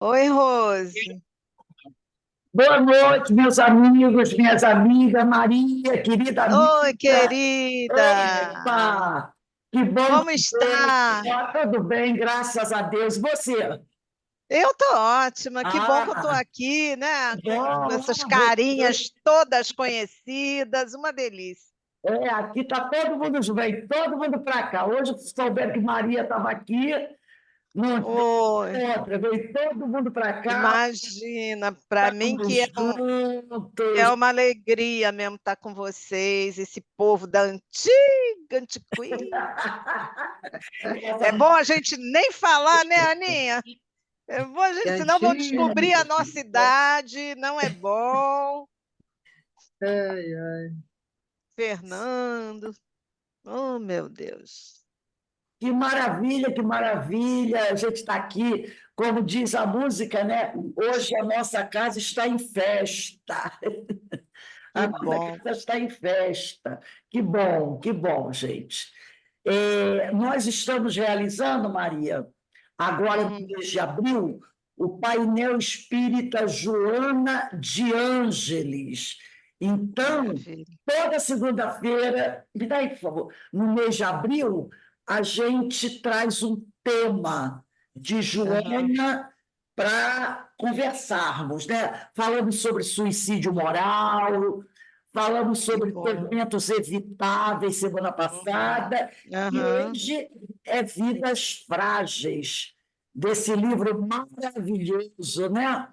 Oi, Rose. Boa noite, meus amigos, minhas amigas, Maria, querida Oi, amiga. querida. Epa, que bom Como te ver. está? Tudo bem, graças a Deus. Você? Eu tô ótima. Que bom que eu tô Ah, aqui, né? Com bom, essas você. carinhas todas conhecidas, uma delícia. Aqui está todo mundo bem, todo mundo para cá. Hoje, souberam que Maria estava aqui, não tem Oi, outra, veio todo mundo para cá, imagina, para mim que estamos é juntos. uma alegria mesmo estar com vocês, esse povo da antiga, antiquinha. É bom a gente nem falar, né, Aninha? É bom a gente, senão vão Cantinho. descobrir a nossa idade, não é bom. Ai, ai. Fernando, oh meu Deus. Que maravilha! A gente está aqui, como diz a música, né? Hoje a nossa casa está em festa. A Que nossa bom. casa está em festa. Que bom, gente. Nós estamos realizando, Maria, agora no Hum, mês de abril, o painel espírita Joana de Ângeles. Então, maravilha. toda segunda-feira, me dá aí, por favor, no mês de abril, a gente traz um tema de Aham, Joana para conversarmos, né? Falamos sobre suicídio moral, falamos que sobre bom. tormentos evitáveis semana Uhum, passada, e aham, hoje é Vidas Frágeis, desse livro maravilhoso, né?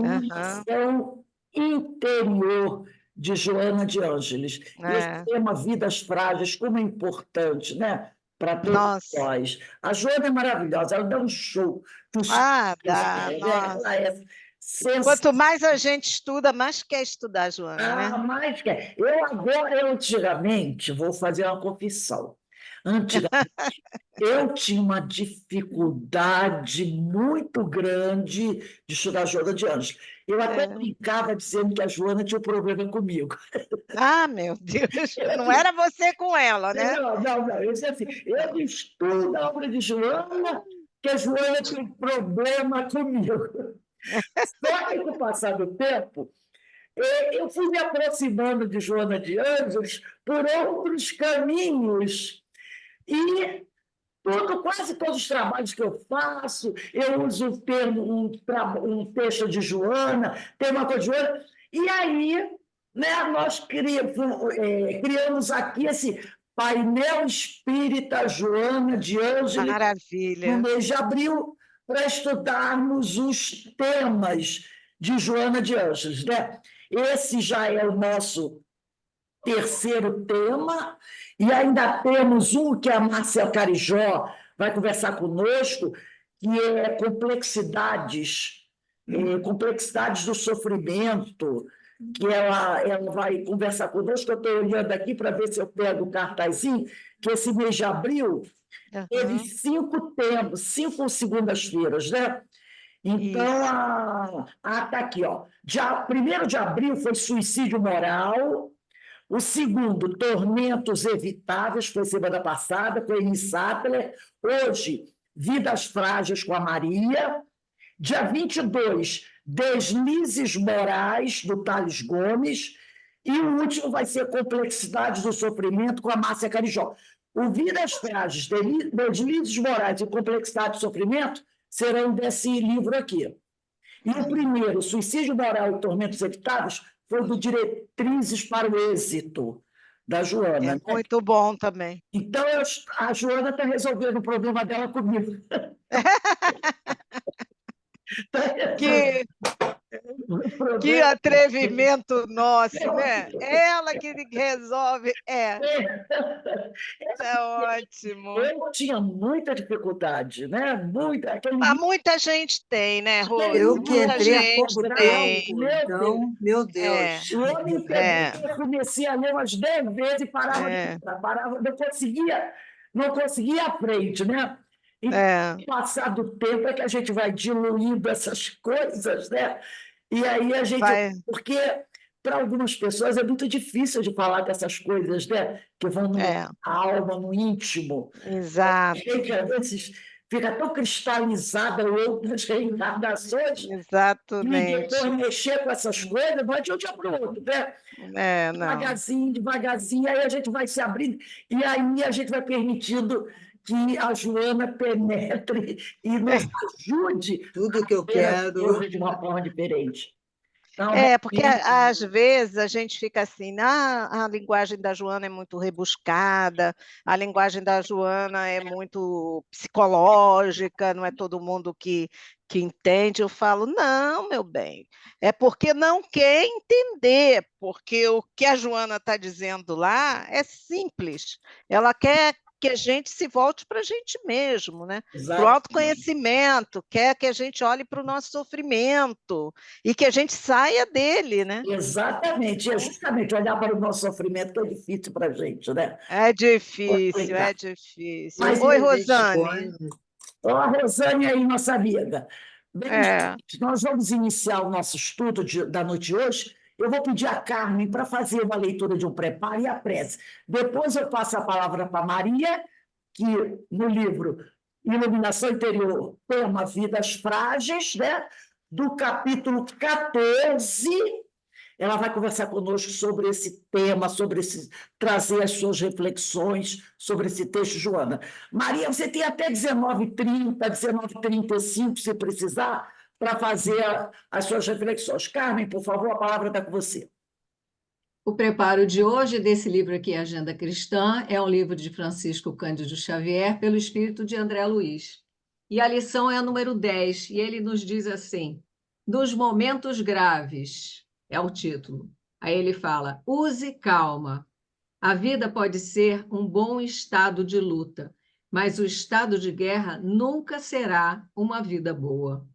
aham, Iluminação Interior, de Joana de Ângeles. Esse é. tema Vidas Frágeis, como é importante, né? Para todos Nossa. nós. A Joana é maravilhosa, ela dá um show dos Ah, dá, né? Ela nossa. é sensacional. Quanto mais a gente estuda, mais quer estudar, Joana, Ah, né? mais que eu agora, eu antigamente, vou fazer uma confissão. Antigamente, eu tinha uma dificuldade muito grande de estudar Joana de Anjos. Eu até É. brincava dizendo que a Joana tinha um problema comigo. Ah, meu Deus, Eu não disse, era você com ela, né? não. Eu disse assim, eu Não. estudo a obra de Joana, que a Joana tinha um problema comigo. Só que com o passar do tempo, eu fui me aproximando de Joana de Ângeles por outros caminhos. E quase todos os trabalhos que eu faço, eu uso o termo, um texto de Joana, tem uma coisa de Joana, e aí, né, nós criamos aqui esse painel espírita Joana de Ângeles no Maravilha. mês de abril, para estudarmos os temas de Joana de Ângeles. Né? Esse já é o nosso terceiro tema, e ainda temos um que a Márcia Carijó vai conversar conosco, que é complexidades do sofrimento, que ela vai conversar conosco. Eu estou olhando aqui para ver se eu pego o cartazinho, que esse mês de abril teve Aham, 5 temas, 5 segundas-feiras, né? Então, isso. tá aqui, ó. Primeiro de abril foi suicídio moral, o segundo, Tormentos Evitáveis, foi semana passada, com a Eni Sattler. Hoje, Vidas Frágeis com a Maria. Dia 22, Deslizes Morais, do Tales Gomes. E o último vai ser Complexidades do Sofrimento, com a Márcia Carijó. O Vidas Frágeis, Deslizes Morais e Complexidade do Sofrimento serão desse livro aqui. E o Hum. primeiro, Suicídio Moral e Tormentos Evitáveis, foi do Diretrizes para o Êxito, da É Joana. Né? muito bom também. Então, a Joana está resolvendo o problema dela comigo. Está resolvendo Que, o que problema. atrevimento nosso, né? Ela que resolve. É, é ótimo. Eu tinha muita dificuldade, né? Muita. Aquele Mas livro, muita gente tem, né, aquele Rose? Eu que Muita entrei há gente pouco mostral, tem. tempo, meu Deus. então, meu É, Deus. O homem pegou, é, eu comecei a ler umas 10 vezes e parava de é, parava, não conseguia à frente, né? E é. passar do tempo é que a gente vai diluindo essas coisas, né? E aí a gente. Vai, Porque para algumas pessoas é muito difícil de falar dessas coisas, né? Que vão na é, alma, no íntimo. A gente, às exato. vezes, fica tão cristalizada outras reencarnações, e depois Exatamente. mexer com essas coisas, vai de um dia para o outro, né? Não. Devagarzinho, devagarzinho, aí a gente vai se abrindo, e aí a gente vai permitindo que a Joana penetre e nos ajude Tudo que eu a ver as quero. coisas de uma forma diferente. Então, Porque às vezes a gente fica assim, a linguagem da Joana é muito rebuscada, a linguagem da Joana é muito psicológica, não é todo mundo que entende. Eu falo, não, meu bem, é porque não quer entender, porque o que a Joana está dizendo lá é simples, ela quer que a gente se volte para a gente mesmo, né? Para o autoconhecimento, quer que a gente olhe para o nosso sofrimento, e que a gente saia dele, né? Exatamente, é justamente olhar para o nosso sofrimento que é difícil para a gente, né? É difícil, é difícil. Mas Oi, A gente Rosane. põe. ó, a Rosane aí, nossa amiga. Bem, É, nós vamos iniciar o nosso estudo da noite de hoje. Eu vou pedir a Carmen para fazer uma leitura de um preparo e a prece. Depois eu passo a palavra para Maria, que no livro Iluminação Interior, tema Vidas Frágeis, né? Do capítulo 14, ela vai conversar conosco sobre esse tema, trazer as suas reflexões sobre esse texto, Joana. Maria, você tem até 19h30, 19h35, se precisar, para fazer as suas reflexões. Carmen, por favor, a palavra está com você. O preparo de hoje desse livro aqui, Agenda Cristã, é um livro de Francisco Cândido Xavier, pelo espírito de André Luiz. E a lição é a número 10, e ele nos diz assim: dos momentos graves, é o título. Aí ele fala: use calma. A vida pode ser um bom estado de luta, mas o estado de guerra nunca será uma vida boa.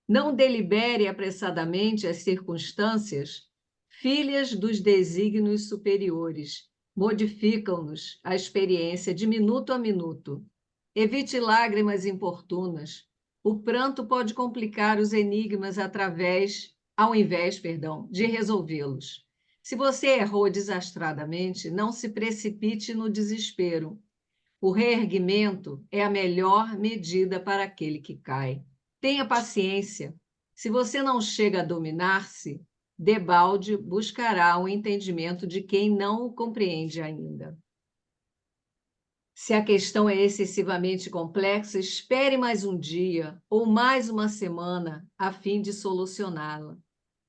Não delibere apressadamente as circunstâncias, filhas dos desígnios superiores, modificam-nos a experiência de minuto a minuto. Evite lágrimas importunas. O pranto pode complicar os enigmas ao invés, de resolvê-los. Se você errou desastradamente, não se precipite no desespero. O reerguimento é a melhor medida para aquele que cai. Tenha paciência. Se você não chega a dominar-se, debalde buscará o entendimento de quem não o compreende ainda. Se a questão é excessivamente complexa, espere mais um dia ou mais uma semana a fim de solucioná-la.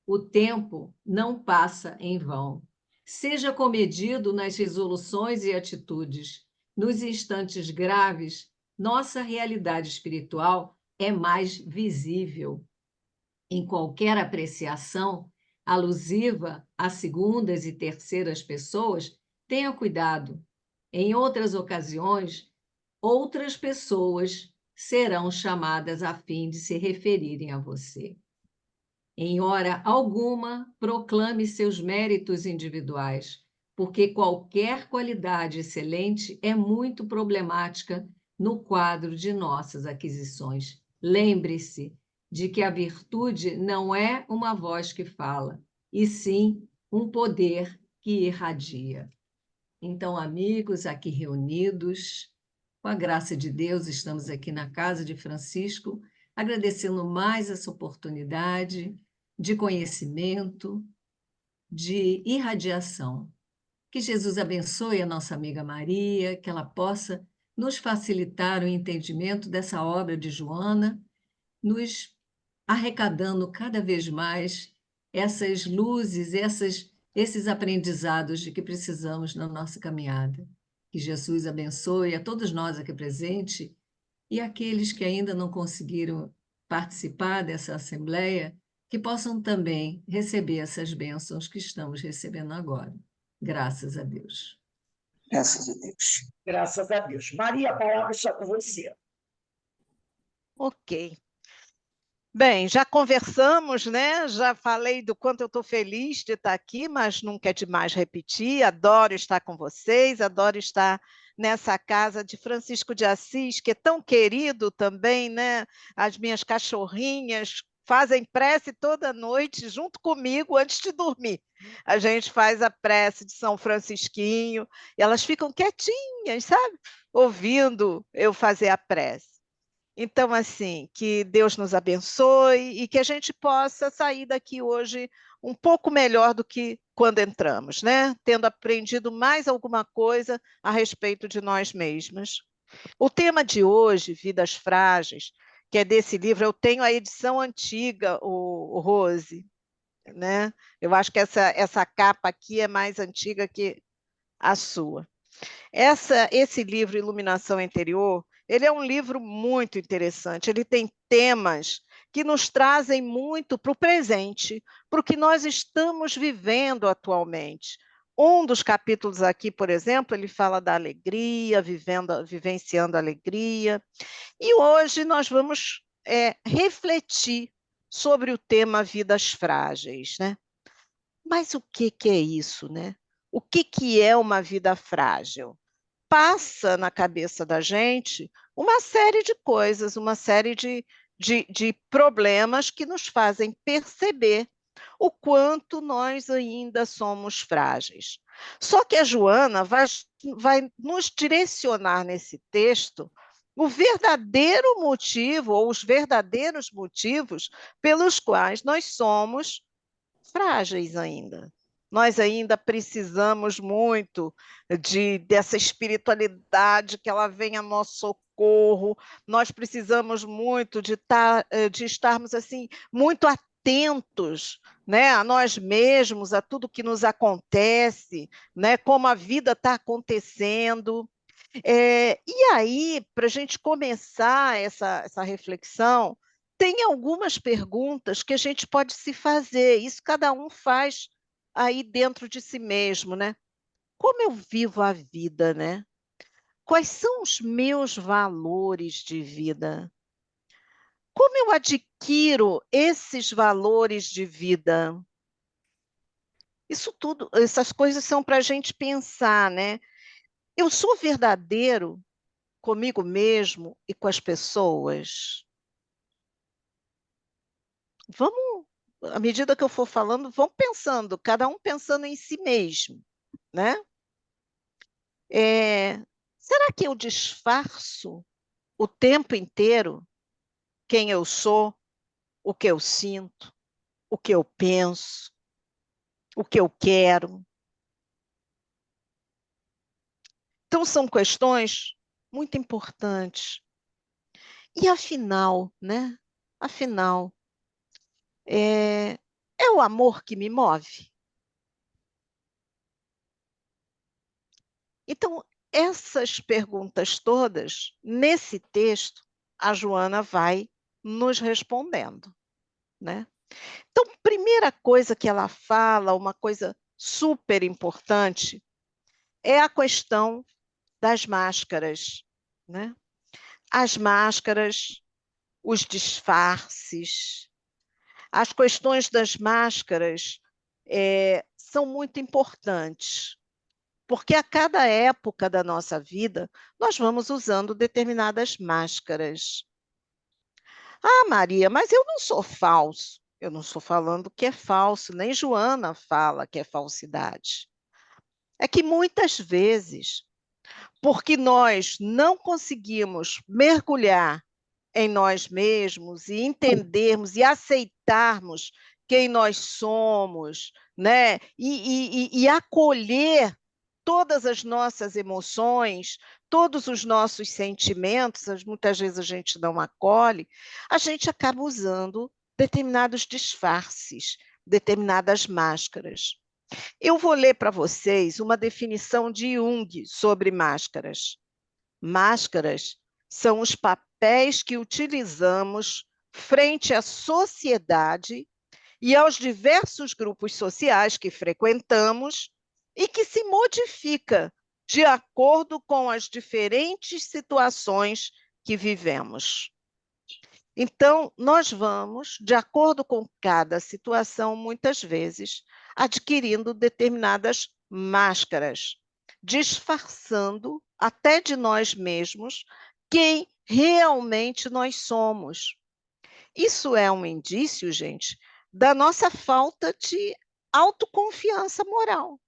O tempo não passa em vão. Seja comedido nas resoluções e atitudes. Nos instantes graves, nossa realidade espiritual é mais visível. Em qualquer apreciação alusiva a segundas e terceiras pessoas, tenha cuidado. Em outras ocasiões, outras pessoas serão chamadas a fim de se referirem a você. Em hora alguma, proclame seus méritos individuais, porque qualquer qualidade excelente é muito problemática no quadro de nossas aquisições. Lembre-se de que a virtude não é uma voz que fala, e sim um poder que irradia. Então, amigos aqui reunidos, com a graça de Deus, estamos aqui na casa de Francisco, agradecendo mais essa oportunidade de conhecimento, de irradiação. Que Jesus abençoe a nossa amiga Maria, que ela possa nos facilitar o entendimento dessa obra de Joana, nos arrecadando cada vez mais essas luzes, esses aprendizados de que precisamos na nossa caminhada. Que Jesus abençoe a todos nós aqui presentes e aqueles que ainda não conseguiram participar dessa assembleia, que possam também receber essas bênçãos que estamos recebendo agora. Graças a Deus. Graças a Deus. Graças a Deus. Maria, a palavra está com você. ok. Bem, já conversamos, né? Já falei do quanto eu estou feliz de estar aqui, mas nunca é demais repetir. Adoro estar com vocês, adoro estar nessa casa de Francisco de Assis, que é tão querido também, né? As minhas cachorrinhas fazem prece toda noite junto comigo antes de dormir. A gente faz a prece de São Francisquinho e elas ficam quietinhas, sabe? Ouvindo eu fazer a prece. Então, assim, que Deus nos abençoe e que a gente possa sair daqui hoje um pouco melhor do que quando entramos, né? Tendo aprendido mais alguma coisa a respeito de nós mesmos. O tema de hoje, Vidas Frágeis, que é desse livro, eu tenho a edição antiga, o Rose, né? Eu acho que essa capa aqui é mais antiga que a sua. Esse livro, Iluminação Interior, ele é um livro muito interessante. Ele tem temas que nos trazem muito para o presente, para o que nós estamos vivendo atualmente. Um dos capítulos aqui, por exemplo, ele fala da alegria, vivenciando a alegria. E hoje nós vamos refletir sobre o tema vidas frágeis, né? Mas o que que é isso, né? O que que é uma vida frágil? Passa na cabeça da gente uma série de coisas, uma série de problemas que nos fazem perceber o quanto nós ainda somos frágeis. Só que a Joana vai nos direcionar nesse texto o verdadeiro motivo, ou os verdadeiros motivos pelos quais nós somos frágeis ainda. Nós ainda precisamos muito dessa espiritualidade que ela venha a nosso socorro. Nós precisamos muito de estarmos assim muito atentos, né, a nós mesmos, a tudo que nos acontece, né, como a vida está acontecendo. E aí, para a gente começar essa reflexão, tem algumas perguntas que a gente pode se fazer, isso cada um faz aí dentro de si mesmo, né? Como eu vivo a vida, né? Quais são os meus valores de vida? Como eu adquiro esses valores de vida? Isso tudo, essas coisas são para a gente pensar, né? Eu sou verdadeiro comigo mesmo e com as pessoas? Vamos, à medida que eu for falando, vão pensando, cada um pensando em si mesmo, né? É, será que eu disfarço o tempo inteiro quem eu sou, o que eu sinto, o que eu penso, o que eu quero? Então, são questões muito importantes. E afinal, né? Afinal, é o amor que me move? Então, essas perguntas todas, nesse texto, a Joana vai nos respondendo, né? Então, primeira coisa que ela fala, uma coisa super importante, é a questão das máscaras, né? As máscaras, os disfarces, as questões das máscaras são muito importantes. Porque a cada época da nossa vida, nós vamos usando determinadas máscaras. Ah, Maria, mas eu não sou falso. Eu não estou falando que é falso, nem Joana fala que é falsidade. É que muitas vezes, porque nós não conseguimos mergulhar em nós mesmos e entendermos e aceitarmos quem nós somos, né? E acolher todas as nossas emoções, todos os nossos sentimentos, muitas vezes a gente não acolhe, a gente acaba usando determinados disfarces, determinadas máscaras. Eu vou ler para vocês uma definição de Jung sobre máscaras. Máscaras são os papéis que utilizamos frente à sociedade e aos diversos grupos sociais que frequentamos e que se modifica de acordo com as diferentes situações que vivemos. Então, nós vamos, de acordo com cada situação, muitas vezes, adquirindo determinadas máscaras, disfarçando até de nós mesmos quem realmente nós somos. Isso é um indício, gente, da nossa falta de autoconfiança moral,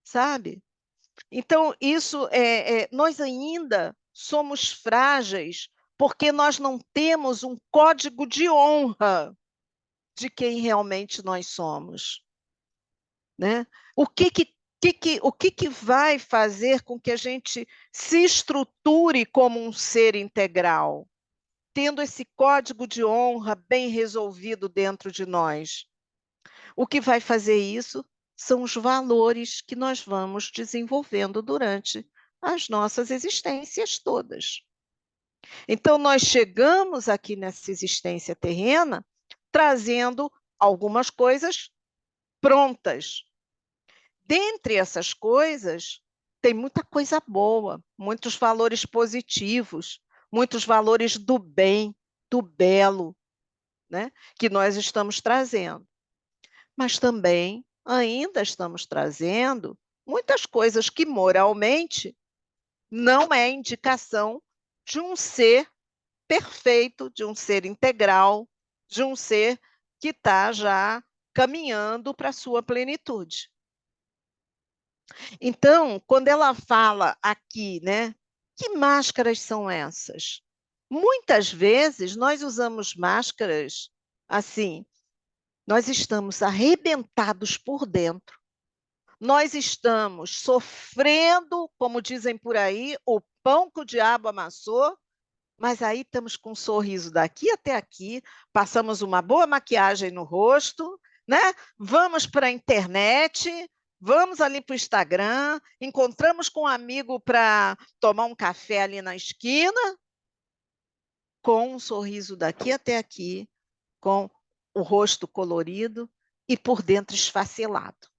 sabe? Então, nós ainda somos frágeis porque nós não temos um código de honra de quem realmente nós somos, né? O que vai fazer com que a gente se estruture como um ser integral, tendo esse código de honra bem resolvido dentro de nós? O que vai fazer isso são os valores que nós vamos desenvolvendo durante as nossas existências todas. Então, nós chegamos aqui nessa existência terrena trazendo algumas coisas prontas. Dentre essas coisas, tem muita coisa boa, muitos valores positivos, muitos valores do bem, do belo, né, que nós estamos trazendo. Mas também ainda estamos trazendo muitas coisas que moralmente não é indicação de um ser perfeito, de um ser integral, de um ser que está já caminhando para a sua plenitude. Então, quando ela fala aqui, né, que máscaras são essas? Muitas vezes nós usamos máscaras assim, nós estamos arrebentados por dentro, nós estamos sofrendo, como dizem por aí, o pão que o diabo amassou, mas aí estamos com um sorriso daqui até aqui, passamos uma boa maquiagem no rosto, né? Vamos para a internet, vamos ali para o Instagram, encontramos com um amigo para tomar um café ali na esquina, com um sorriso daqui até aqui, com o rosto colorido e por dentro esfacelado.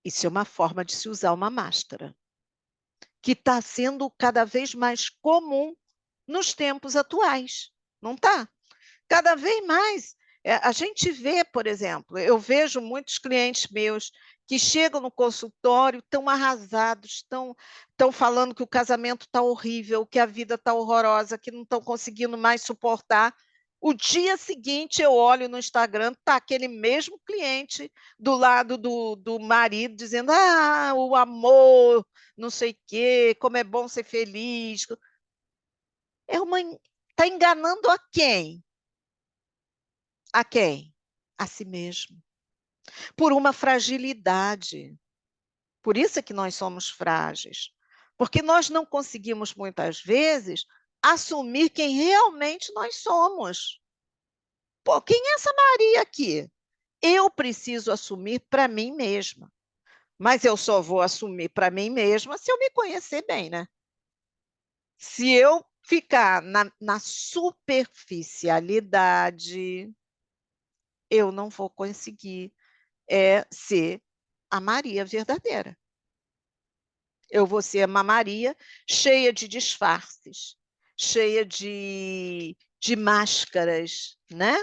Isso é uma forma de se usar uma máscara, que está sendo cada vez mais comum nos tempos atuais, não está? Cada vez mais. A gente vê, por exemplo, eu vejo muitos clientes meus que chegam no consultório, estão arrasados, estão falando que o casamento está horrível, que a vida está horrorosa, que não estão conseguindo mais suportar. O dia seguinte eu olho no Instagram, está aquele mesmo cliente do lado do marido, dizendo, o amor, não sei o quê, como é bom ser feliz. Está enganando a quem? A quem? A si mesmo. Por uma fragilidade. Por isso é que nós somos frágeis. Porque nós não conseguimos, muitas vezes, assumir quem realmente nós somos. Pô, quem é essa Maria aqui? Eu preciso assumir para mim mesma. Mas eu só vou assumir para mim mesma se eu me conhecer bem, né? Se eu ficar na superficialidade, eu não vou conseguir ser a Maria verdadeira. Eu vou ser uma Maria cheia de disfarces, cheia de máscaras, né?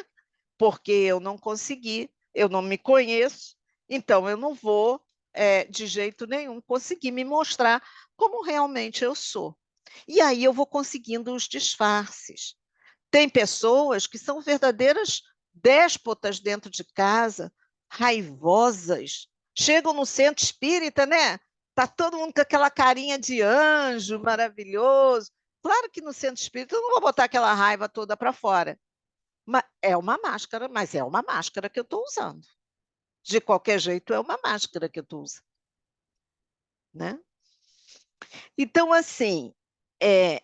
Porque eu não consegui, eu não me conheço, então eu não vou, de jeito nenhum, conseguir me mostrar como realmente eu sou. E aí eu vou conseguindo os disfarces. Tem pessoas que são verdadeiras déspotas dentro de casa, raivosas, chegam no centro espírita, né? Tá todo mundo com aquela carinha de anjo maravilhoso. Claro que no centro espírita eu não vou botar aquela raiva toda para fora. Mas é uma máscara, mas é uma máscara que eu estou usando. De qualquer jeito, é uma máscara que eu estou usando, né? Então, assim,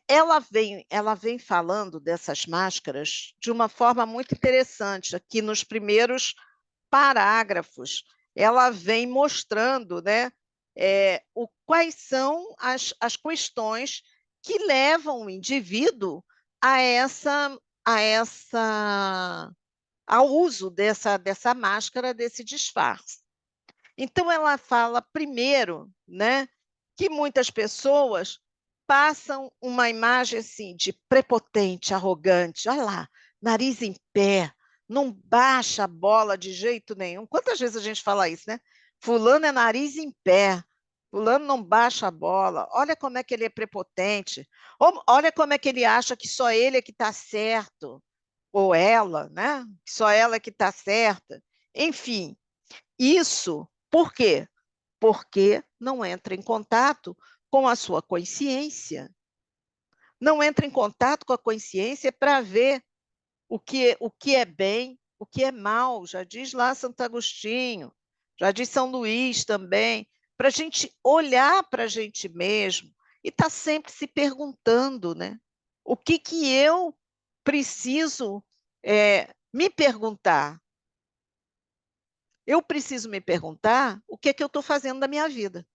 ela vem falando dessas máscaras de uma forma muito interessante. Aqui nos primeiros parágrafos, ela vem mostrando, né, quais são as questões que levam o indivíduo a ao uso dessa máscara, desse disfarce. Então, ela fala primeiro, né, que muitas pessoas passam uma imagem assim de prepotente, arrogante, olha lá, nariz em pé, não baixa a bola de jeito nenhum. Quantas vezes a gente fala isso, né? Fulano é nariz em pé, fulano não baixa a bola, olha como é que ele é prepotente, olha como é que ele acha que só ele é que está certo, ou ela, né? Só ela é que está certa. Enfim, isso, por quê? Porque não entra em contato com a sua consciência. Não entra em contato com a consciência para ver o que é bem, o que é mal. Já diz lá Santo Agostinho, já diz São Luís também, para a gente olhar para a gente mesmo e estar sempre se perguntando, né? O que eu preciso me perguntar? Eu preciso me perguntar o que eu estou fazendo da minha vida.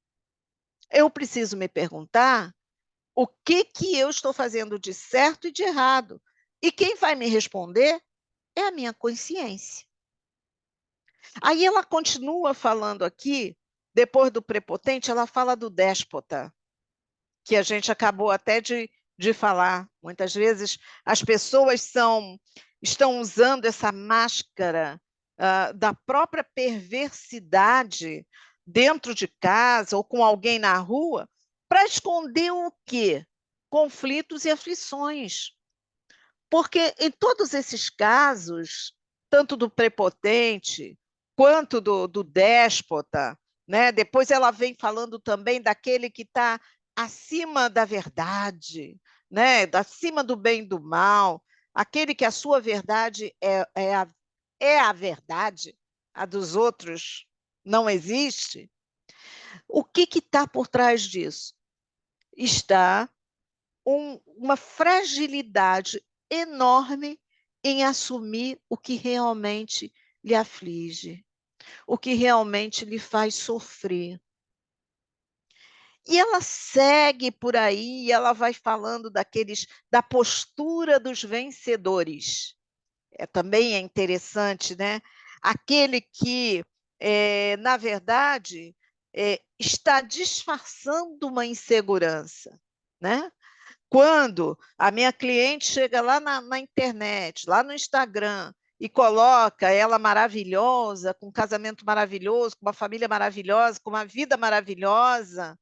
Eu preciso me perguntar o que eu estou fazendo de certo e de errado. E quem vai me responder é a minha consciência. Aí ela continua falando aqui, depois do prepotente, ela fala do déspota, que a gente acabou até de falar. Muitas vezes as pessoas estão usando essa máscara da própria perversidade dentro de casa ou com alguém na rua para esconder o quê? Conflitos e aflições. Porque em todos esses casos, tanto do prepotente quanto do déspota, né? Depois ela vem falando também daquele que está acima da verdade, né? Acima do bem e do mal, aquele que a sua verdade é a verdade, a dos outros não existe. O que está por trás disso? Está uma fragilidade enorme em assumir o que realmente lhe aflige, o que realmente lhe faz sofrer. E ela segue por aí, e ela vai falando da postura dos vencedores. Também é interessante, né? Aquele que, na verdade, está disfarçando uma insegurança, né? Quando a minha cliente chega lá na internet, lá no Instagram, e coloca ela maravilhosa, com um casamento maravilhoso, com uma família maravilhosa, com uma vida maravilhosa,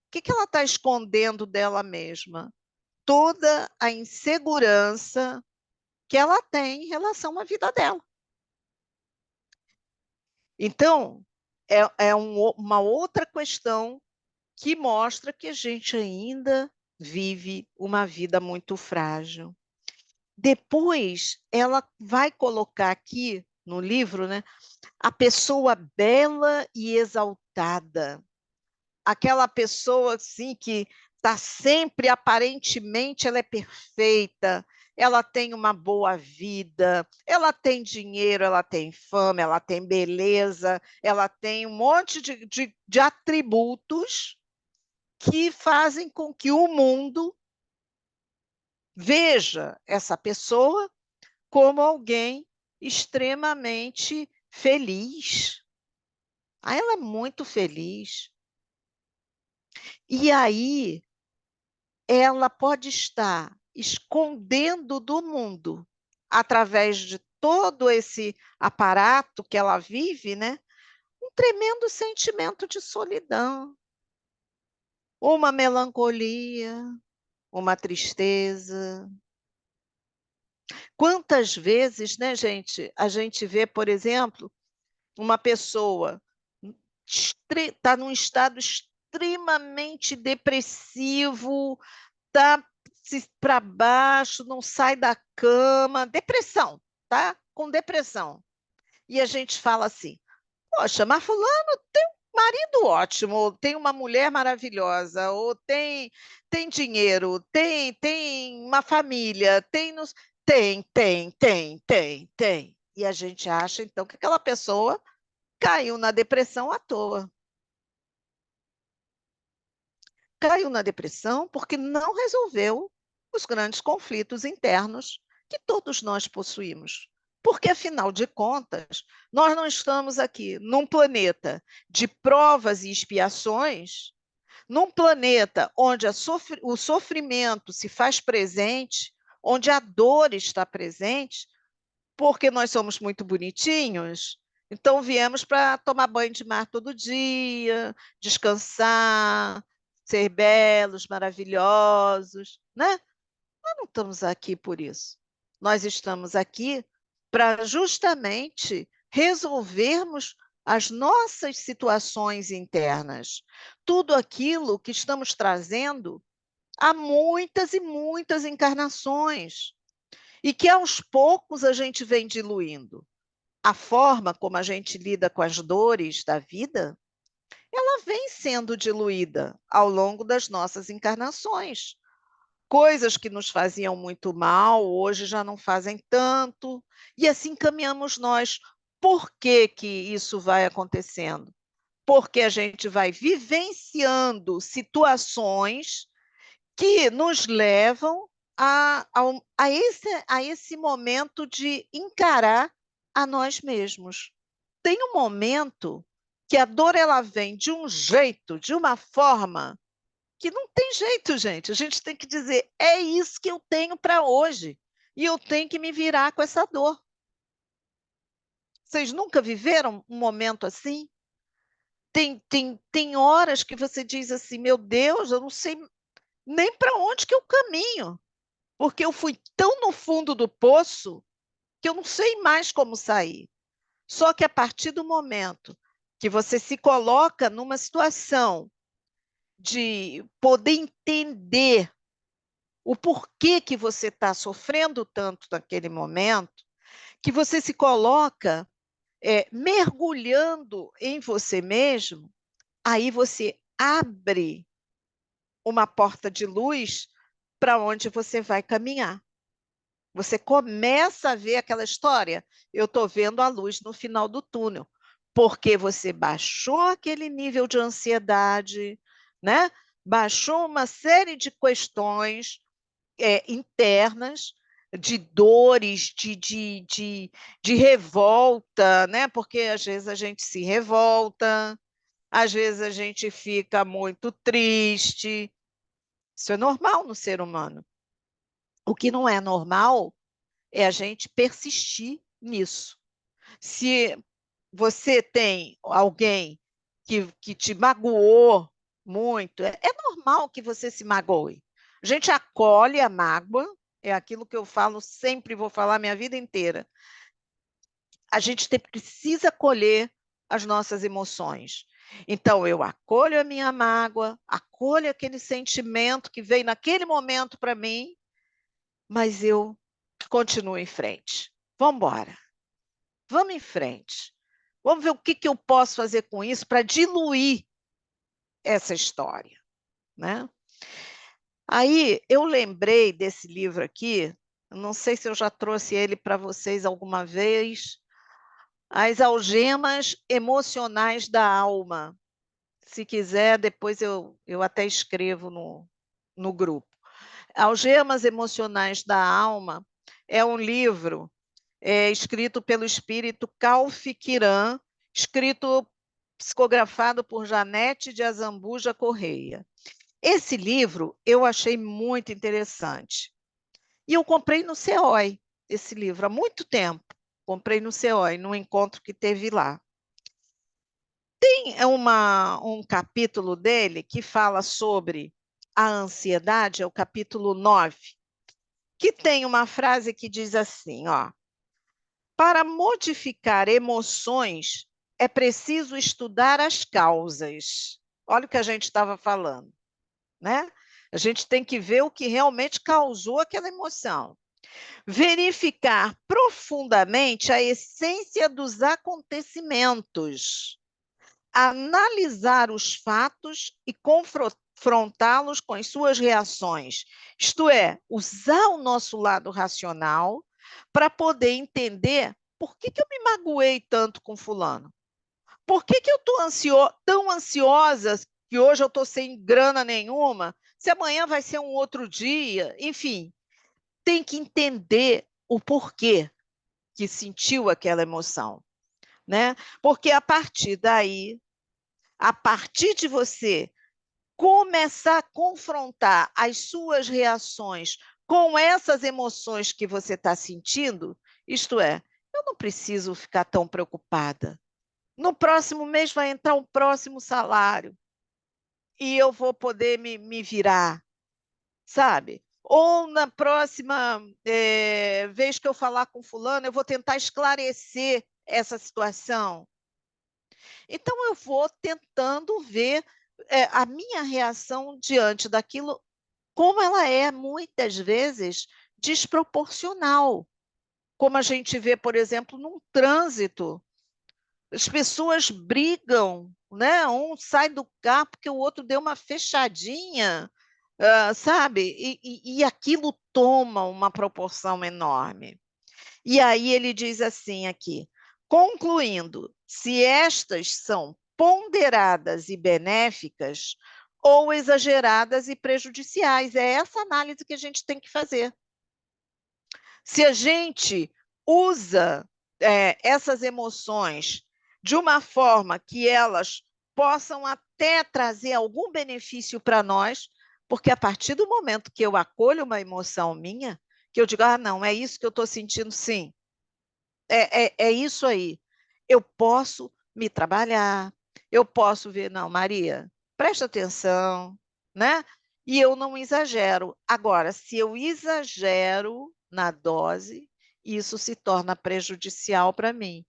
o que ela está escondendo dela mesma? Toda a insegurança que ela tem em relação à vida dela. Então, uma outra questão que mostra que a gente ainda vive uma vida muito frágil. Depois, ela vai colocar aqui no livro, né, a pessoa bela e exaltada. Aquela pessoa assim que está sempre, aparentemente, ela é perfeita, ela tem uma boa vida, ela tem dinheiro, ela tem fama, ela tem beleza, ela tem um monte de atributos que fazem com que o mundo veja essa pessoa como alguém extremamente feliz. Ela é muito feliz. E aí, ela pode estar escondendo do mundo, através de todo esse aparato que ela vive, né? Um tremendo sentimento de solidão, uma melancolia, uma tristeza. Quantas vezes, né, gente, a gente vê, por exemplo, uma pessoa está num estado extremamente depressivo, está para baixo, não sai da cama, depressão, tá? Com depressão. E a gente fala assim: poxa, mas fulano tem um marido ótimo, tem uma mulher maravilhosa, ou tem dinheiro, tem uma família, tem. E a gente acha, então, que aquela pessoa caiu na depressão à toa. Caiu na depressão porque não resolveu os grandes conflitos internos que todos nós possuímos. Porque, afinal de contas, nós não estamos aqui num planeta de provas e expiações, num planeta onde o sofrimento se faz presente, onde a dor está presente, porque nós somos muito bonitinhos. Então, viemos para tomar banho de mar todo dia, descansar, ser belos, maravilhosos, né? Nós não estamos aqui por isso. Nós estamos aqui para justamente resolvermos as nossas situações internas, tudo aquilo que estamos trazendo há muitas e muitas encarnações, e que aos poucos a gente vem diluindo. A forma como a gente lida com as dores da vida, ela vem sendo diluída ao longo das nossas encarnações. Coisas que nos faziam muito mal, hoje já não fazem tanto, e assim caminhamos nós. Por que que isso vai acontecendo? Porque a gente vai vivenciando situações que nos levam a esse momento de encarar a nós mesmos. Tem um momento que a dor ela vem de um jeito, de uma forma, que não tem jeito, gente. A gente tem que dizer, é isso que eu tenho para hoje, e eu tenho que me virar com essa dor. Vocês nunca viveram um momento assim? Tem horas que você diz assim, meu Deus, eu não sei nem para onde que eu caminho, porque eu fui tão no fundo do poço que eu não sei mais como sair. Só que a partir do momento que você se coloca numa situação de poder entender o porquê que você está sofrendo tanto naquele momento, que você se coloca mergulhando em você mesmo, aí você abre uma porta de luz para onde você vai caminhar. Você começa a ver aquela história. Eu estou vendo a luz no final do túnel, porque você baixou aquele nível de ansiedade, né? Baixou uma série de questões internas, de dores, de revolta, né? Porque às vezes a gente se revolta, às vezes a gente fica muito triste. Isso é normal no ser humano. O que não é normal é a gente persistir nisso. Se você tem alguém que te magoou muito, é normal que você se magoe. A gente acolhe a mágoa, é aquilo que eu falo, sempre vou falar minha vida inteira. A gente precisa acolher as nossas emoções. Então, eu acolho a minha mágoa, acolho aquele sentimento que veio naquele momento para mim, mas eu continuo em frente. Vamos embora. Vamos em frente. Vamos ver o que eu posso fazer com isso para diluir essa história, né? Aí eu lembrei desse livro aqui, não sei se eu já trouxe ele para vocês alguma vez, As Algemas Emocionais da Alma. Se quiser, depois eu até escrevo no grupo. Algemas Emocionais da Alma é um livro escrito pelo espírito Khalfi Kiran, escrito, psicografado por Janete de Azambuja Correia. Esse livro eu achei muito interessante. E eu comprei no CEOI, esse livro, há muito tempo. Comprei no CEOI, num encontro que teve lá. Tem um capítulo dele que fala sobre a ansiedade, é o capítulo 9, que tem uma frase que diz assim, ó: para modificar emoções, é preciso estudar as causas. Olha o que a gente estava falando, né? A gente tem que ver o que realmente causou aquela emoção. Verificar profundamente a essência dos acontecimentos. Analisar os fatos e confrontá-los com as suas reações. Isto é, usar o nosso lado racional para poder entender por que eu me magoei tanto com fulano. Por que eu estou tão ansiosa que hoje eu estou sem grana nenhuma, se amanhã vai ser um outro dia? Enfim, tem que entender o porquê que sentiu aquela emoção, né? Porque a partir daí, a partir de você começar a confrontar as suas reações com essas emoções que você está sentindo, isto é, eu não preciso ficar tão preocupada. No próximo mês vai entrar um próximo salário e eu vou poder me virar, sabe? Ou na próxima vez que eu falar com fulano, eu vou tentar esclarecer essa situação. Então, eu vou tentando ver a minha reação diante daquilo, como ela é, muitas vezes, desproporcional. Como a gente vê, por exemplo, num trânsito. As pessoas brigam, né? Um sai do carro porque o outro deu uma fechadinha, sabe? E aquilo toma uma proporção enorme. E aí ele diz assim aqui: concluindo, se estas são ponderadas e benéficas ou exageradas e prejudiciais. É essa análise que a gente tem que fazer. Se a gente usa essas emoções de uma forma que elas possam até trazer algum benefício para nós, porque a partir do momento que eu acolho uma emoção minha, que eu digo, ah, não, é isso que eu estou sentindo, sim, é isso aí. Eu posso me trabalhar, eu posso ver, não, Maria, presta atenção, né? E eu não exagero. Agora, se eu exagero na dose, isso se torna prejudicial para mim.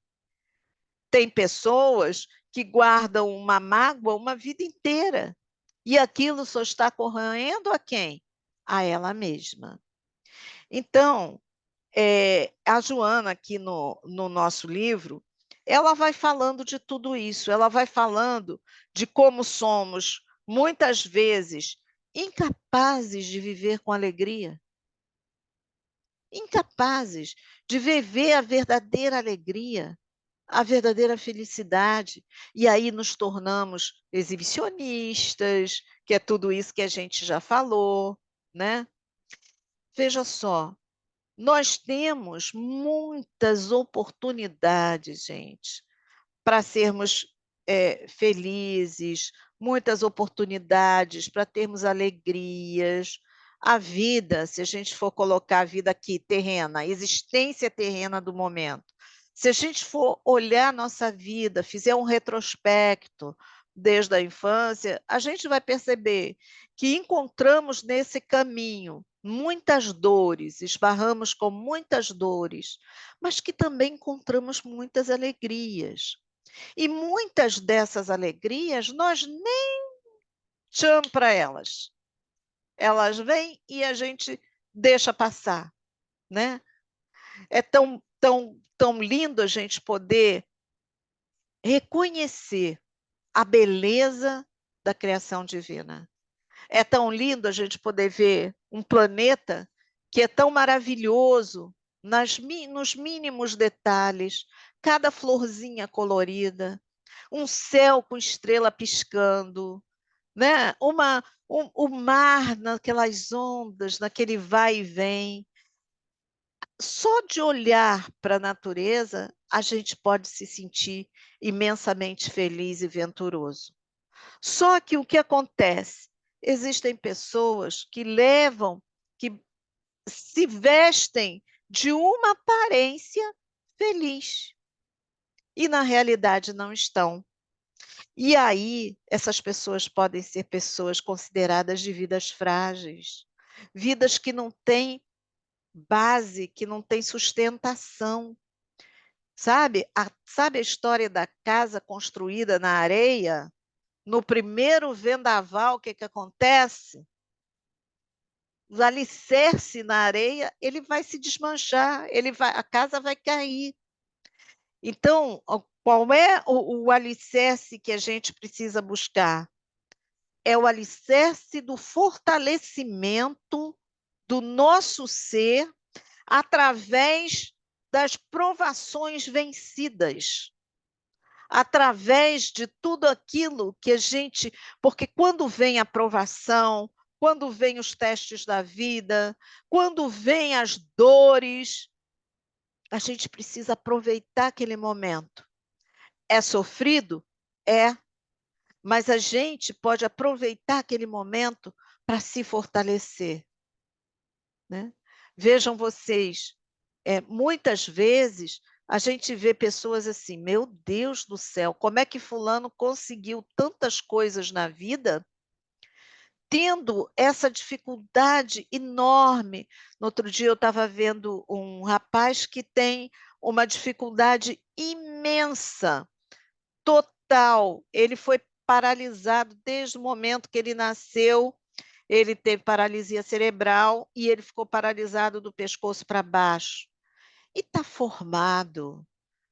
Tem pessoas que guardam uma mágoa uma vida inteira, e aquilo só está corroendo a quem? A ela mesma. Então, a Joana, aqui no nosso livro, ela vai falando de tudo isso, ela vai falando de como somos, muitas vezes, incapazes de viver com alegria, incapazes de viver a verdadeira alegria, a verdadeira felicidade, e aí nos tornamos exibicionistas, que é tudo isso que a gente já falou, né? Veja só, nós temos muitas oportunidades, gente, para sermos felizes, muitas oportunidades para termos alegrias. A vida, se a gente for colocar a vida aqui, terrena, a existência terrena do momento, se a gente for olhar a nossa vida, fizer um retrospecto desde a infância, a gente vai perceber que encontramos nesse caminho muitas dores, esbarramos com muitas dores, mas que também encontramos muitas alegrias. E muitas dessas alegrias nós nem chamamos para elas. Elas vêm e a gente deixa passar, né? É tão lindo a gente poder reconhecer a beleza da criação divina. É tão lindo a gente poder ver um planeta que é tão maravilhoso nos mínimos detalhes, cada florzinha colorida, um céu com estrela piscando, né? O mar naquelas ondas, naquele vai e vem. Só de olhar para a natureza, a gente pode se sentir imensamente feliz e venturoso. Só que o que acontece? Existem pessoas que se vestem de uma aparência feliz e na realidade não estão. E aí, essas pessoas podem ser pessoas consideradas de vidas frágeis, vidas que não têm base, que não têm sustentação. Sabe a história da casa construída na areia? No primeiro vendaval, o que acontece? O alicerce na areia, ele vai se desmanchar, a casa vai cair. Então, qual é o alicerce que a gente precisa buscar? É o alicerce do fortalecimento do nosso ser através das provações vencidas, através de tudo aquilo que a gente... Porque quando vem a provação, quando vem os testes da vida, quando vem as dores, a gente precisa aproveitar aquele momento. É sofrido? É. Mas a gente pode aproveitar aquele momento para se fortalecer, né? Vejam vocês, muitas vezes a gente vê pessoas assim, meu Deus do céu, como é que fulano conseguiu tantas coisas na vida, tendo essa dificuldade enorme. No outro dia eu estava vendo um rapaz que tem uma dificuldade imensa, total. Ele foi paralisado desde o momento que ele nasceu. Ele teve paralisia cerebral e ele ficou paralisado do pescoço para baixo. E está formado,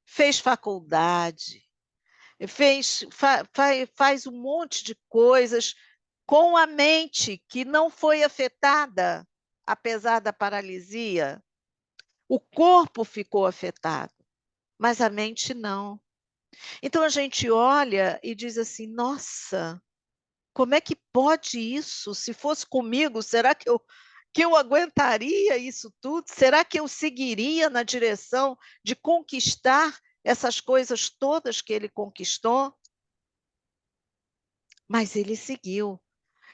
fez faculdade, faz um monte de coisas com a mente que não foi afetada, apesar da paralisia. O corpo ficou afetado, mas a mente não. Então a gente olha e diz assim: nossa, como é que pode isso? Se fosse comigo, será que eu aguentaria isso tudo? Será que eu seguiria na direção de conquistar essas coisas todas que ele conquistou? Mas ele seguiu.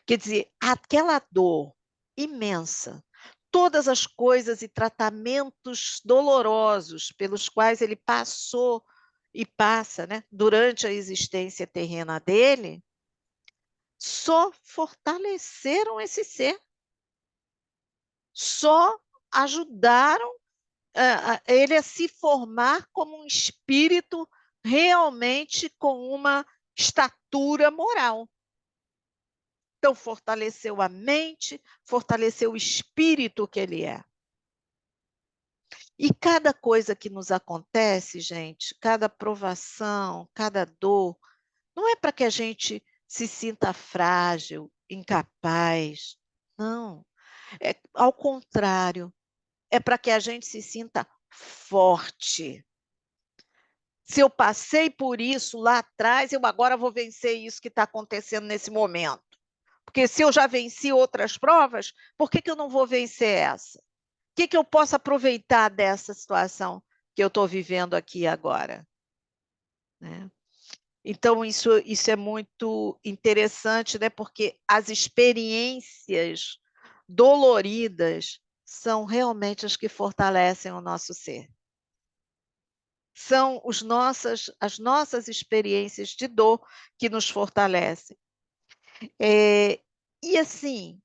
Quer dizer, aquela dor imensa, todas as coisas e tratamentos dolorosos pelos quais ele passou e passa, né, durante a existência terrena dele, só fortaleceram esse ser, só ajudaram ele a se formar como um espírito realmente com uma estatura moral. Então, fortaleceu a mente, fortaleceu o espírito que ele é. E cada coisa que nos acontece, gente, cada provação, cada dor, não é para que a gente se sinta frágil, incapaz. Não. É, ao contrário, é para que a gente se sinta forte. Se eu passei por isso lá atrás, eu agora vou vencer isso que está acontecendo nesse momento. Porque se eu já venci outras provas, por que eu não vou vencer essa? O que eu posso aproveitar dessa situação que eu estou vivendo aqui agora? Né? Então, isso é muito interessante, né? Porque as experiências doloridas são realmente as que fortalecem o nosso ser. São as nossas experiências de dor que nos fortalecem. E assim,